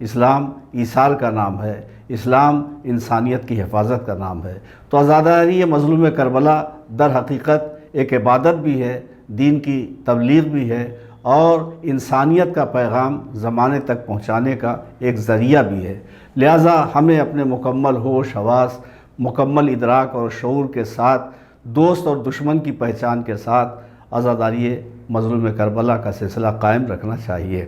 اسلام ایثار کا نام ہے، اسلام انسانیت کی حفاظت کا نام ہے۔ تو عزاداری مظلوم کربلا در حقیقت ایک عبادت بھی ہے، دین کی تبلیغ بھی ہے، اور انسانیت کا پیغام زمانے تک پہنچانے کا ایک ذریعہ بھی ہے۔ لہٰذا ہمیں اپنے مکمل ہوش، حواس، مکمل ادراک اور شعور کے ساتھ دوست اور دشمن کی پہچان کے ساتھ عزاداری مظلوم کربلا کا سلسلہ قائم رکھنا چاہیے۔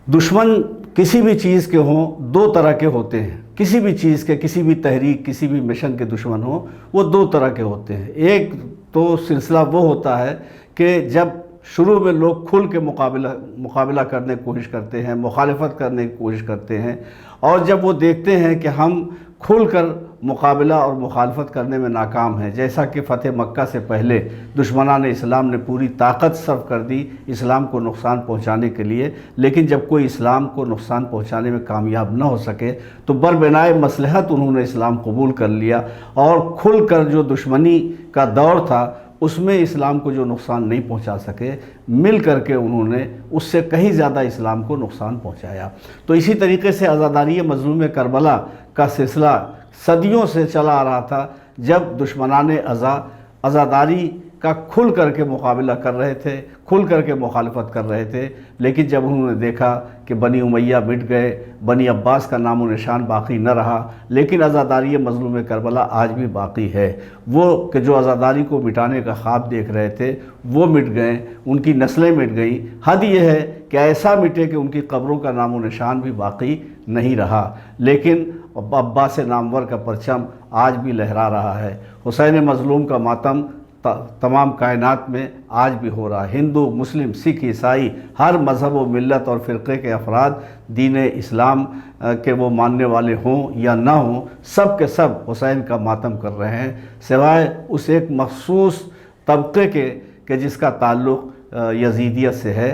دشمن کسی بھی چیز کے ہوں دو طرح کے ہوتے ہیں، کسی بھی چیز کے، کسی بھی تحریک، کسی بھی مشن کے دشمن ہوں وہ دو طرح کے ہوتے ہیں۔ ایک تو سلسلہ وہ ہوتا ہے کہ جب شروع میں لوگ کھل کے مقابلہ کرنے کی کوشش کرتے ہیں، مخالفت کرنے کی کوشش کرتے ہیں، اور جب وہ دیکھتے ہیں کہ ہم کھل کر مقابلہ اور مخالفت کرنے میں ناکام ہیں، جیسا کہ فتح مکہ سے پہلے دشمنان اسلام نے پوری طاقت صرف کر دی اسلام کو نقصان پہنچانے کے لیے، لیکن جب کوئی اسلام کو نقصان پہنچانے میں کامیاب نہ ہو سکے تو بربنائے مصلحت انہوں نے اسلام قبول کر لیا، اور کھل کر جو دشمنی کا دور تھا اس میں اسلام کو جو نقصان نہیں پہنچا سکے، مل کر کے انہوں نے اس سے کہیں زیادہ اسلام کو نقصان پہنچایا۔ تو اسی طریقے سے عزاداری مظلوم کربلا کا سلسلہ صدیوں سے چلا آ رہا تھا، جب دشمنان عزاداری کا کھل کر کے مقابلہ کر رہے تھے، کھل کر کے مخالفت کر رہے تھے، لیکن جب انہوں نے دیکھا کہ بنی امیہ مٹ گئے، بنی عباس کا نام و نشان باقی نہ رہا، لیکن عزاداری مظلوم کربلا آج بھی باقی ہے۔ وہ کہ جو عزاداری کو مٹانے کا خواب دیکھ رہے تھے وہ مٹ گئے، ان کی نسلیں مٹ گئیں۔ حد یہ ہے کہ ایسا مٹے کہ ان کی قبروں کا نام و نشان بھی باقی نہیں رہا، لیکن عباس نامور کا پرچم آج بھی لہرا رہا ہے۔ حسین مظلوم کا ماتم تمام کائنات میں آج بھی ہو رہا ہے۔ ہندو، مسلم، سکھ، عیسائی، ہر مذہب و ملت اور فرقے کے افراد دین اسلام کے وہ ماننے والے ہوں یا نہ ہوں، سب کے سب حسین کا ماتم کر رہے ہیں، سوائے اس ایک مخصوص طبقے کے کہ جس کا تعلق یزیدیت سے ہے۔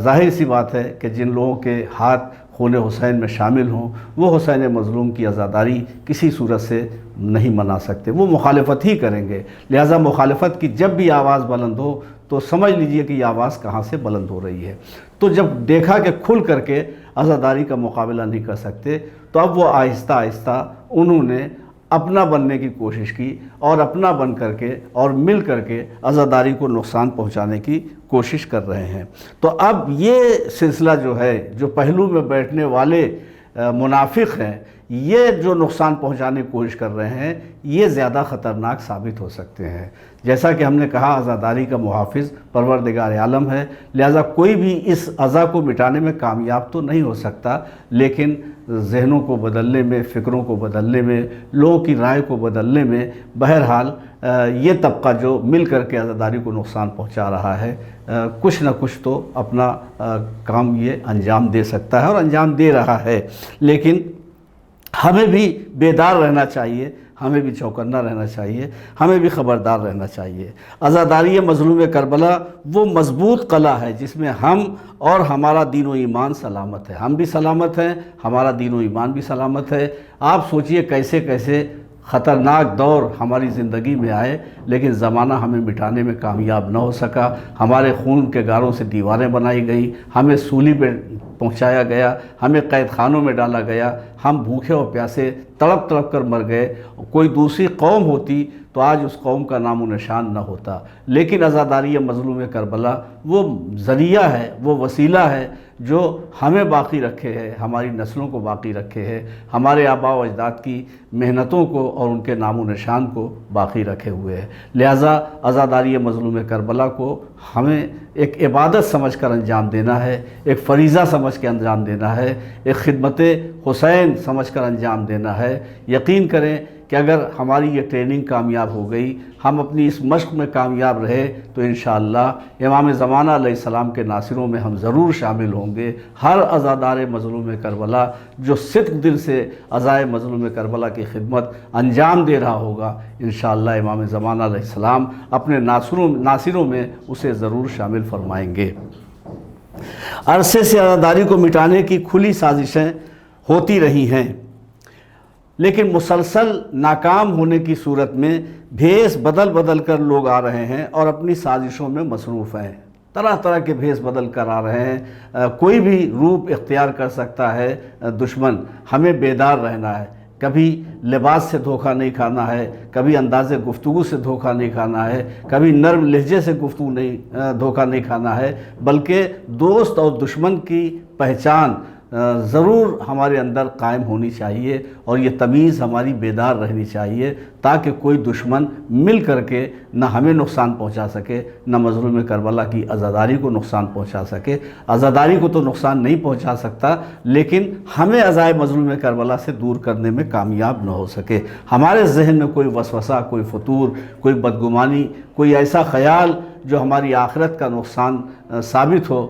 ظاہر سی بات ہے کہ جن لوگوں کے ہاتھ خون حسین میں شامل ہوں وہ حسین مظلوم کی عزاداری کسی صورت سے نہیں منا سکتے، وہ مخالفت ہی کریں گے۔ لہٰذا مخالفت کی جب بھی آواز بلند ہو تو سمجھ لیجئے کہ یہ آواز کہاں سے بلند ہو رہی ہے۔ تو جب دیکھا کہ کھل کر کے عزاداری کا مقابلہ نہیں کر سکتے تو اب وہ آہستہ آہستہ انہوں نے اپنا بننے کی کوشش کی، اور اپنا بن کر کے اور مل کر کے عزاداری کو نقصان پہنچانے کی کوشش کر رہے ہیں۔ تو اب یہ سلسلہ جو ہے، جو پہلو میں بیٹھنے والے منافق ہیں، یہ جو نقصان پہنچانے کی کوشش کر رہے ہیں، یہ زیادہ خطرناک ثابت ہو سکتے ہیں۔ جیسا کہ ہم نے کہا عزاداری کا محافظ پروردگار عالم ہے، لہذا کوئی بھی اس عزا کو مٹانے میں کامیاب تو نہیں ہو سکتا، لیکن ذہنوں کو بدلنے میں، فکروں کو بدلنے میں، لوگوں کی رائے کو بدلنے میں، بہرحال یہ طبقہ جو مل کر کے عزاداری کو نقصان پہنچا رہا ہے، کچھ نہ کچھ تو اپنا کام یہ انجام دے سکتا ہے اور انجام دے رہا ہے۔ لیکن ہمیں بھی بیدار رہنا چاہیے، ہمیں بھی چوکنا رہنا چاہیے، ہمیں بھی خبردار رہنا چاہیے۔ عزاداری مظلوم کربلا وہ مضبوط قلعہ ہے جس میں ہم اور ہمارا دین و ایمان سلامت ہے، ہم بھی سلامت ہیں، ہمارا دین و ایمان بھی سلامت ہے۔ آپ سوچئے کیسے کیسے خطرناک دور ہماری زندگی میں آئے، لیکن زمانہ ہمیں مٹانے میں کامیاب نہ ہو سکا۔ ہمارے خون کے گاروں سے دیواریں بنائی گئیں، ہمیں سولی پہ پہنچایا گیا، ہمیں قید خانوں میں ڈالا گیا، ہم بھوکے اور پیاسے تڑپ تڑپ کر مر گئے۔ کوئی دوسری قوم ہوتی تو آج اس قوم کا نام و نشان نہ ہوتا، لیکن عزاداری مظلوم کربلا وہ ذریعہ ہے، وہ وسیلہ ہے جو ہمیں باقی رکھے ہے، ہماری نسلوں کو باقی رکھے ہے، ہمارے آباء و اجداد کی محنتوں کو اور ان کے نام و نشان کو باقی رکھے ہوئے ہے۔ لہٰذا عزاداری مظلوم کربلا کو ہمیں ایک عبادت سمجھ کر انجام دینا ہے، ایک فریضہ سمجھ کے انجام دینا ہے، ایک خدمت حسین سمجھ کر انجام دینا ہے۔ یقین کریں کہ اگر ہماری یہ ٹریننگ کامیاب ہو گئی، ہم اپنی اس مشق میں کامیاب رہے تو انشاءاللہ امام زمانہ علیہ السلام کے ناصروں میں ہم ضرور شامل ہوں گے۔ ہر عزادار مظلوم کربلا جو صدق دل سے عزائے مظلوم کربلا کی خدمت انجام دے رہا ہوگا، انشاءاللہ امام زمانہ علیہ السلام اپنے ناصروں میں اسے ضرور شامل فرمائیں گے۔ عرصے سے عزاداری کو مٹانے کی کھلی سازشیں ہوتی رہی ہیں، لیکن مسلسل ناکام ہونے کی صورت میں بھیس بدل بدل کر لوگ آ رہے ہیں اور اپنی سازشوں میں مصروف ہیں۔ طرح طرح کے بھیس بدل کر آ رہے ہیں، کوئی بھی روپ اختیار کر سکتا ہے دشمن۔ ہمیں بیدار رہنا ہے، کبھی لباس سے دھوکہ نہیں کھانا ہے، کبھی انداز گفتگو سے دھوکہ نہیں کھانا ہے، کبھی نرم لہجے سے دھوکہ نہیں کھانا ہے، بلکہ دوست اور دشمن کی پہچان ضرور ہمارے اندر قائم ہونی چاہیے، اور یہ تمیز ہماری بیدار رہنی چاہیے، تاکہ کوئی دشمن مل کر کے نہ ہمیں نقصان پہنچا سکے، نہ مظلوم کربلا کی عزاداری کو نقصان پہنچا سکے۔ عزاداری کو تو نقصان نہیں پہنچا سکتا، لیکن ہمیں عزائے مظلوم کربلا سے دور کرنے میں کامیاب نہ ہو سکے۔ ہمارے ذہن میں کوئی وسوسہ، کوئی فطور، کوئی بدگمانی، کوئی ایسا خیال جو ہماری آخرت کا نقصان ثابت ہو،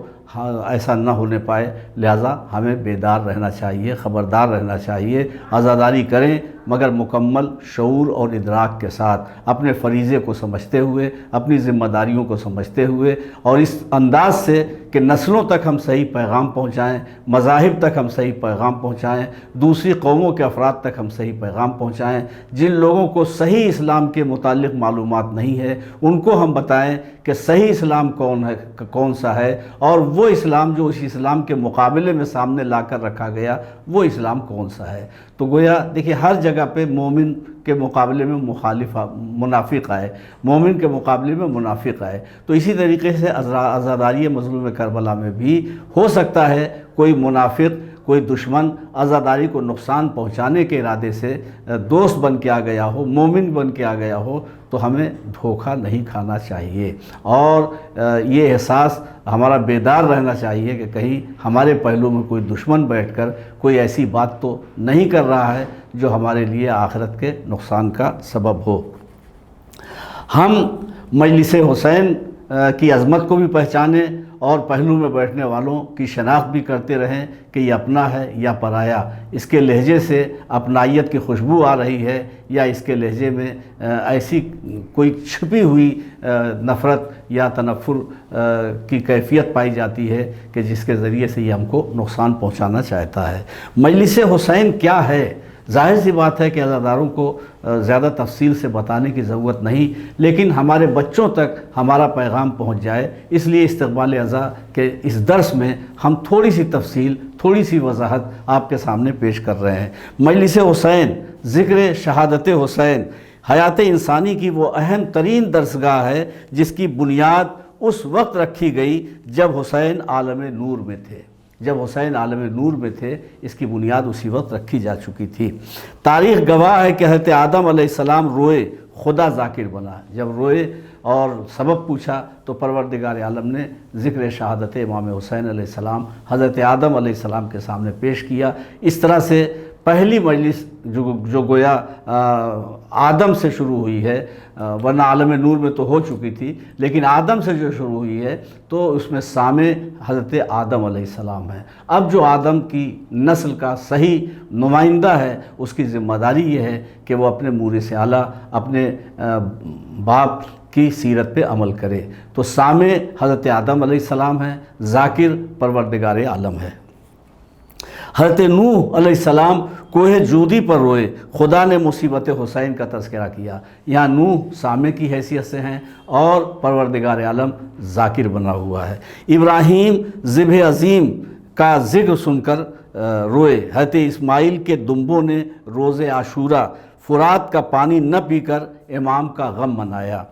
ایسا نہ ہونے پائے۔ لہٰذا ہمیں بیدار رہنا چاہیے، خبردار رہنا چاہیے، عزاداری کریں مگر مکمل شعور اور ادراک کے ساتھ، اپنے فریضے کو سمجھتے ہوئے، اپنی ذمہ داریوں کو سمجھتے ہوئے، اور اس انداز سے کہ نسلوں تک ہم صحیح پیغام پہنچائیں، مذاہب تک ہم صحیح پیغام پہنچائیں، دوسری قوموں کے افراد تک ہم صحیح پیغام پہنچائیں۔ جن لوگوں کو صحیح اسلام کے متعلق معلومات نہیں ہے، ان کو ہم بتائیں کہ صحیح اسلام کون سا ہے، اور وہ اسلام جو اس اسلام کے مقابلے میں سامنے لا کر رکھا گیا، وہ اسلام کون سا ہے۔ تو گویا دیکھیے ہر جگہ پہ مومن کے مقابلے میں منافق آئے، مومن کے مقابلے میں منافق آئے۔ تو اسی طریقے سے عزاداری مظلوم کربلا میں بھی ہو سکتا ہے کوئی منافق، کوئی دشمن عزاداری کو نقصان پہنچانے کے ارادے سے دوست بن کے آ گیا ہو، مومن بن کے آ گیا ہو، تو ہمیں دھوکہ نہیں کھانا چاہیے، اور یہ احساس ہمارا بیدار رہنا چاہیے کہ کہیں ہمارے پہلو میں کوئی دشمن بیٹھ کر کوئی ایسی بات تو نہیں کر رہا ہے جو ہمارے لیے آخرت کے نقصان کا سبب ہو۔ ہم مجلس حسین کی عظمت کو بھی پہچانیں، اور پہلو میں بیٹھنے والوں کی شناخت بھی کرتے رہیں کہ یہ اپنا ہے یا پرایا، اس کے لہجے سے اپنائیت کی خوشبو آ رہی ہے، یا اس کے لہجے میں ایسی کوئی چھپی ہوئی نفرت یا تنفر کی کیفیت پائی جاتی ہے کہ جس کے ذریعے سے یہ ہم کو نقصان پہنچانا چاہتا ہے۔ مجلس حسین کیا ہے؟ ظاہر سی بات ہے کہ عزاداروں کو زیادہ تفصیل سے بتانے کی ضرورت نہیں، لیکن ہمارے بچوں تک ہمارا پیغام پہنچ جائے، اس لیے استقبال عزا کے اس درس میں ہم تھوڑی سی تفصیل، تھوڑی سی وضاحت آپ کے سامنے پیش کر رہے ہیں۔ مجلس حسین، ذکر شہادت حسین، حیات انسانی کی وہ اہم ترین درسگاہ ہے جس کی بنیاد اس وقت رکھی گئی جب حسین عالم نور میں تھے۔ جب حسین عالم نور میں تھے، اس کی بنیاد اسی وقت رکھی جا چکی تھی۔ تاریخ گواہ ہے کہ حضرت آدم علیہ السلام روئے، خدا ذاکر بنا۔ جب روئے اور سبب پوچھا تو پروردگار عالم نے ذکر شہادت امام حسین علیہ السلام حضرت آدم علیہ السلام کے سامنے پیش کیا۔ اس طرح سے پہلی مجلس جو گویا آدم سے شروع ہوئی ہے، ورنہ عالم نور میں تو ہو چکی تھی، لیکن آدم سے جو شروع ہوئی ہے تو اس میں سامع حضرت آدم علیہ السلام ہے۔ اب جو آدم کی نسل کا صحیح نمائندہ ہے، اس کی ذمہ داری یہ ہے کہ وہ اپنے مورث اعلیٰ، اپنے باپ کی سیرت پہ عمل کرے۔ تو سامع حضرت آدم علیہ السلام ہے، ذاکر پروردگار عالم ہے۔ حضرت نوح علیہ السلام کوہ جودی پر روئے، خدا نے مصیبت حسین کا تذکرہ کیا۔ یہاں نوح سامع کی حیثیت سے ہیں اور پروردگار عالم ذاکر بنا ہوا ہے۔ ابراہیم ذبح عظیم کا ذکر سن کر روئے۔ حضرت اسماعیل کے دنبوں نے روز عاشورہ فرات کا پانی نہ پی کر امام کا غم منایا،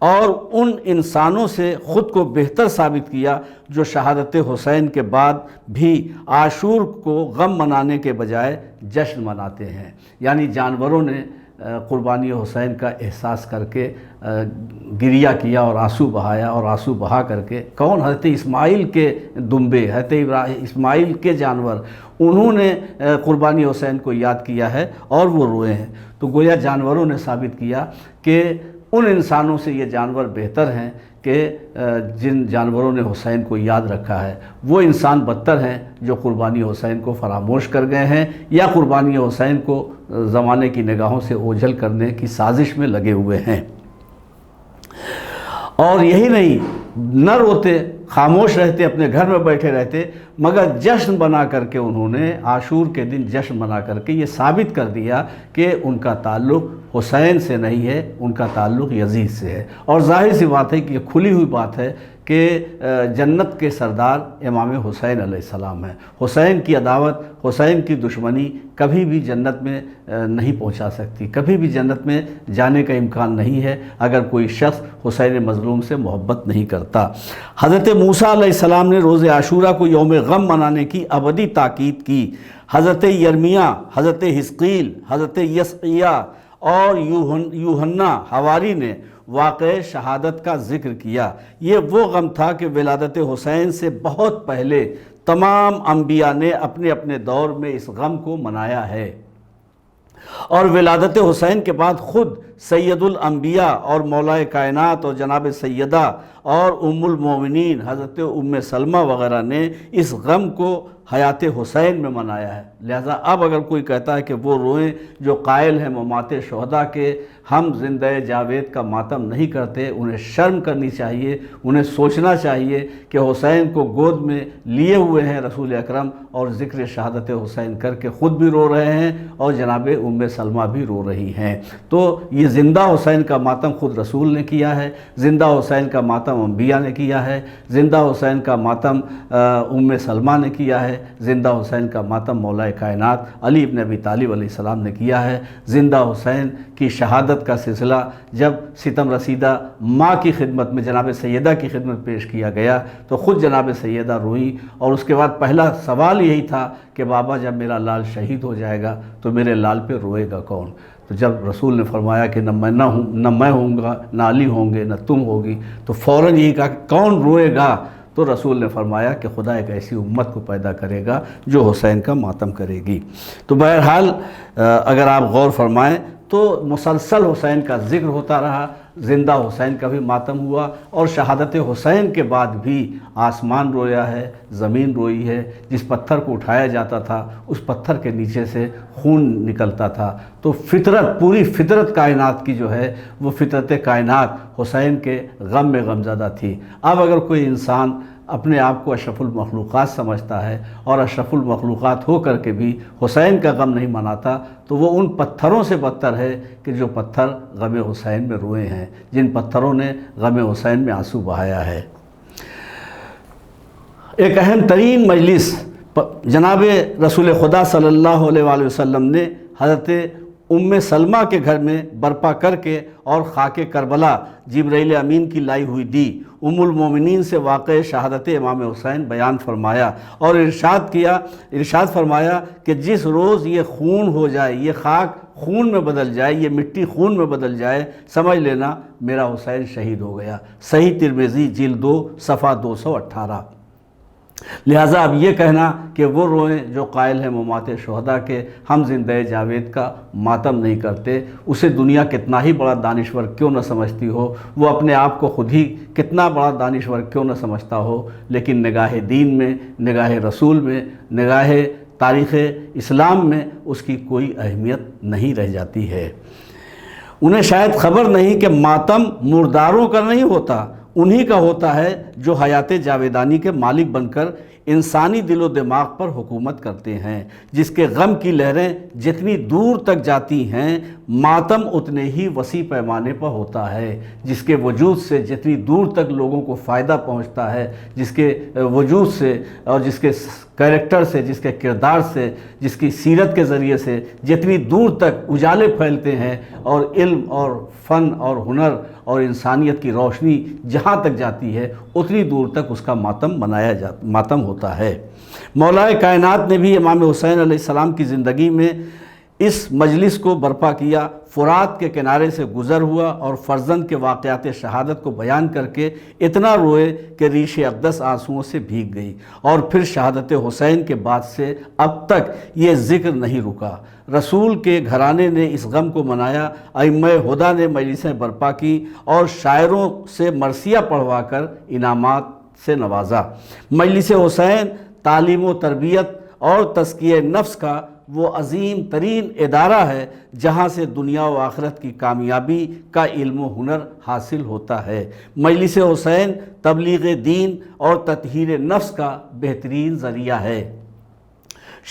اور ان انسانوں سے خود کو بہتر ثابت کیا جو شہادت حسین کے بعد بھی عاشور کو غم منانے کے بجائے جشن مناتے ہیں۔ یعنی جانوروں نے قربانی حسین کا احساس کر کے گریہ کیا اور آنسو بہایا، اور آنسو بہا کر کے کون؟ حضرت اسماعیل کے دنبے، حضرت اسماعیل کے جانور، انہوں نے قربانی حسین کو یاد کیا ہے اور وہ روئے ہیں۔ تو گویا جانوروں نے ثابت کیا کہ ان انسانوں سے یہ جانور بہتر ہیں کہ جن جانوروں نے حسین کو یاد رکھا ہے۔ وہ انسان بدتر ہیں جو قربانی حسین کو فراموش کر گئے ہیں، یا قربانی حسین کو زمانے کی نگاہوں سے اوجھل کرنے کی سازش میں لگے ہوئے ہیں۔ اور یہی نہیں، نہ روتے، خاموش رہتے، اپنے گھر میں بیٹھے رہتے، مگر جشن بنا کر کے انہوں نے عاشور کے دن جشن بنا کر کے یہ ثابت کر دیا کہ ان کا تعلق حسین سے نہیں ہے، ان کا تعلق یزید سے ہے۔ اور ظاہر سی بات ہے کہ یہ کھلی ہوئی بات ہے کہ جنت کے سردار امام حسین علیہ السلام ہیں۔ حسین کی عداوت، حسین کی دشمنی کبھی بھی جنت میں نہیں پہنچا سکتی، کبھی بھی جنت میں جانے کا امکان نہیں ہے اگر کوئی شخص حسین مظلوم سے محبت نہیں کرتا۔ حضرت موسیٰ علیہ السلام نے روز عاشوراء کو یوم غم منانے کی ابدی تاکید کی۔ حضرت یرمیہ، حضرت حزقیل، حضرت یسعیہ اور یوحنا حواری نے واقع شہادت کا ذکر کیا۔ یہ وہ غم تھا کہ ولادت حسین سے بہت پہلے تمام انبیاء نے اپنے اپنے دور میں اس غم کو منایا ہے، اور ولادت حسین کے بعد خود سید الانبیاء اور مولا کائنات اور جناب سیدہ اور ام المومنین حضرت ام سلمہ وغیرہ نے اس غم کو حیات حسین میں منایا ہے۔ لہذا اب اگر کوئی کہتا ہے کہ وہ روئیں جو قائل ہیں ممات شہداء کے ہم زندہ جاوید کا ماتم نہیں کرتے، انہیں شرم کرنی چاہیے، انہیں سوچنا چاہیے کہ حسین کو گود میں لیے ہوئے ہیں رسول اکرم، اور ذکر شہادت حسین کر کے خود بھی رو رہے ہیں اور جناب ام سلمہ بھی رو رہی ہیں۔ تو یہ زندہ حسین کا ماتم خود رسول نے کیا ہے، زندہ حسین کا ماتم انبیاء نے کیا ہے، زندہ حسین کا ماتم ام سلمہ نے کیا ہے، زندہ حسین کا ماتم مولا کائنات علی بن ابی طالب علیہ السلام نے کیا ہے۔ زندہ حسین کی شہادت کا سلسلہ جب ستم رسیدہ ماں کی خدمت میں جناب سیدہ کی خدمت پیش کیا گیا تو خود جناب سیدہ روئیں، اور اس کے بعد پہلا سوال یہی تھا کہ بابا جب میرا لال شہید ہو جائے گا تو میرے لال پہ روئے گا کون؟ تو جب رسول نے فرمایا کہ نہ میں ہوں گا، نہ علی ہوں گے، نہ تم ہوگی، تو فوراً یہی کہا کہ کون روئے گا؟ تو رسول نے فرمایا کہ خدا ایک ایسی امت کو پیدا کرے گا جو حسین کا ماتم کرے گی۔ تو بہرحال اگر آپ غور فرمائیں تو مسلسل حسین کا ذکر ہوتا رہا، زندہ حسین کا بھی ماتم ہوا، اور شہادت حسین کے بعد بھی آسمان رویا ہے، زمین روئی ہے، جس پتھر کو اٹھایا جاتا تھا اس پتھر کے نیچے سے خون نکلتا تھا۔ تو فطرت، پوری فطرت کائنات کی جو ہے وہ فطرت کائنات حسین کے غم میں غمزدہ تھی۔ اب اگر کوئی انسان اپنے آپ کو اشرف المخلوقات سمجھتا ہے اور اشرف المخلوقات ہو کر کے بھی حسین کا غم نہیں مناتا تو وہ ان پتھروں سے بدتر ہے کہ جو پتھر غم حسین میں روئے ہیں، جن پتھروں نے غم حسین میں آنسو بہایا ہے۔ ایک اہم ترین مجلس جناب رسول خدا صلی اللہ علیہ وآلہ وسلم نے حضرت ام سلمہ کے گھر میں برپا کر کے اور خاک کربلا جبرائیل امین کی لائی ہوئی دی، ام المومنین سے واقع شہادت امام حسین بیان فرمایا اور ارشاد فرمایا کہ جس روز یہ خون ہو جائے، یہ خاک خون میں بدل جائے، یہ مٹی خون میں بدل جائے، سمجھ لینا میرا حسین شہید ہو گیا۔ صحیح ترمذی جلد 2 صفحہ 218۔ لہٰذا اب یہ کہنا کہ وہ روئیں جو قائل ہیں ممات شہداء کے ہم زندہ جاوید کا ماتم نہیں کرتے، اسے دنیا کتنا ہی بڑا دانشور کیوں نہ سمجھتی ہو، وہ اپنے آپ کو خود ہی کتنا بڑا دانشور کیوں نہ سمجھتا ہو، لیکن نگاہ دین میں، نگاہ رسول میں، نگاہ تاریخ اسلام میں اس کی کوئی اہمیت نہیں رہ جاتی ہے۔ انہیں شاید خبر نہیں کہ ماتم مرداروں کا نہیں ہوتا، انہی کا ہوتا ہے جو حیات جاویدانی کے مالک بن کر انسانی دل و دماغ پر حکومت کرتے ہیں، جس کے غم کی لہریں جتنی دور تک جاتی ہیں ماتم اتنے ہی وسیع پیمانے پر ہوتا ہے، جس کے وجود سے جتنی دور تک لوگوں کو فائدہ پہنچتا ہے، جس کے وجود سے اور جس کے کریکٹر سے، جس کے کردار سے، جس کی سیرت کے ذریعے سے جتنی دور تک اجالے پھیلتے ہیں اور علم اور فن اور ہنر اور انسانیت کی روشنی جہاں تک جاتی ہے اتنی دور تک اس کا ماتم ہوتا ہے۔ مولا کائنات نے بھی امام حسین علیہ السلام کی زندگی میں اس مجلس کو برپا کیا، فرات کے کنارے سے گزر ہوا اور فرزند کے واقعات شہادت کو بیان کر کے اتنا روئے کہ ریش اقدس آنسوؤں سے بھیگ گئی، اور پھر شہادت حسین کے بعد سے اب تک یہ ذکر نہیں رکا۔ رسول کے گھرانے نے اس غم کو منایا، ائمہ ہدیٰ نے مجلسیں برپا کی اور شاعروں سے مرثیہ پڑھوا کر انعامات سے نوازا۔ مجلس حسین تعلیم و تربیت اور تزکیہ نفس کا وہ عظیم ترین ادارہ ہے جہاں سے دنیا و آخرت کی کامیابی کا علم و ہنر حاصل ہوتا ہے۔ مجلس حسین تبلیغ دین اور تطہیر نفس کا بہترین ذریعہ ہے۔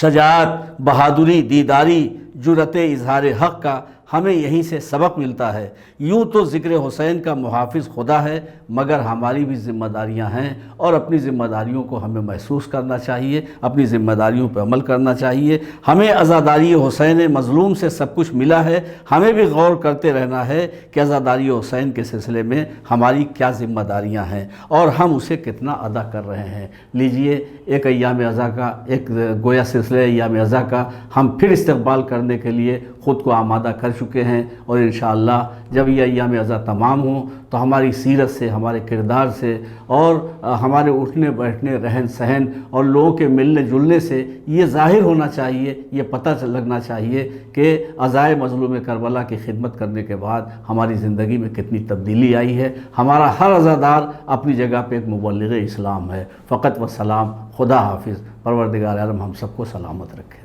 شجاعت، بہادری، دیداری، جرأت اظہار حق کا ہمیں یہیں سے سبق ملتا ہے۔ یوں تو ذکر حسین کا محافظ خدا ہے، مگر ہماری بھی ذمہ داریاں ہیں، اور اپنی ذمہ داریوں کو ہمیں محسوس کرنا چاہیے، اپنی ذمہ داریوں پہ عمل کرنا چاہیے۔ ہمیں عزاداری حسین مظلوم سے سب کچھ ملا ہے، ہمیں بھی غور کرتے رہنا ہے کہ عزاداری حسین کے سلسلے میں ہماری کیا ذمہ داریاں ہیں اور ہم اسے کتنا ادا کر رہے ہیں۔ لیجئے ایک ایام ازاں کا، ایک گویا سلسلہ ایام ازاں کا ہم پھر استقبال کرنے کے لیے خود کو آمادہ کر چکے ہیں، اور انشاءاللہ جب یہ ایام ازاں تمام ہوں تو ہماری سیرت سے، ہمارے کردار سے اور ہمارے اٹھنے بیٹھنے، رہن سہن اور لوگوں کے ملنے جلنے سے یہ ظاہر ہونا چاہیے، یہ پتہ لگنا چاہیے کہ عزائے مظلوم کربلا کی خدمت کرنے کے بعد ہماری زندگی میں کتنی تبدیلی آئی ہے۔ ہمارا ہر عزادار اپنی جگہ پہ ایک مبلغ اسلام ہے۔ فقط و سلام، خدا حافظ، پروردگار عالم ہم سب کو سلامت رکھے۔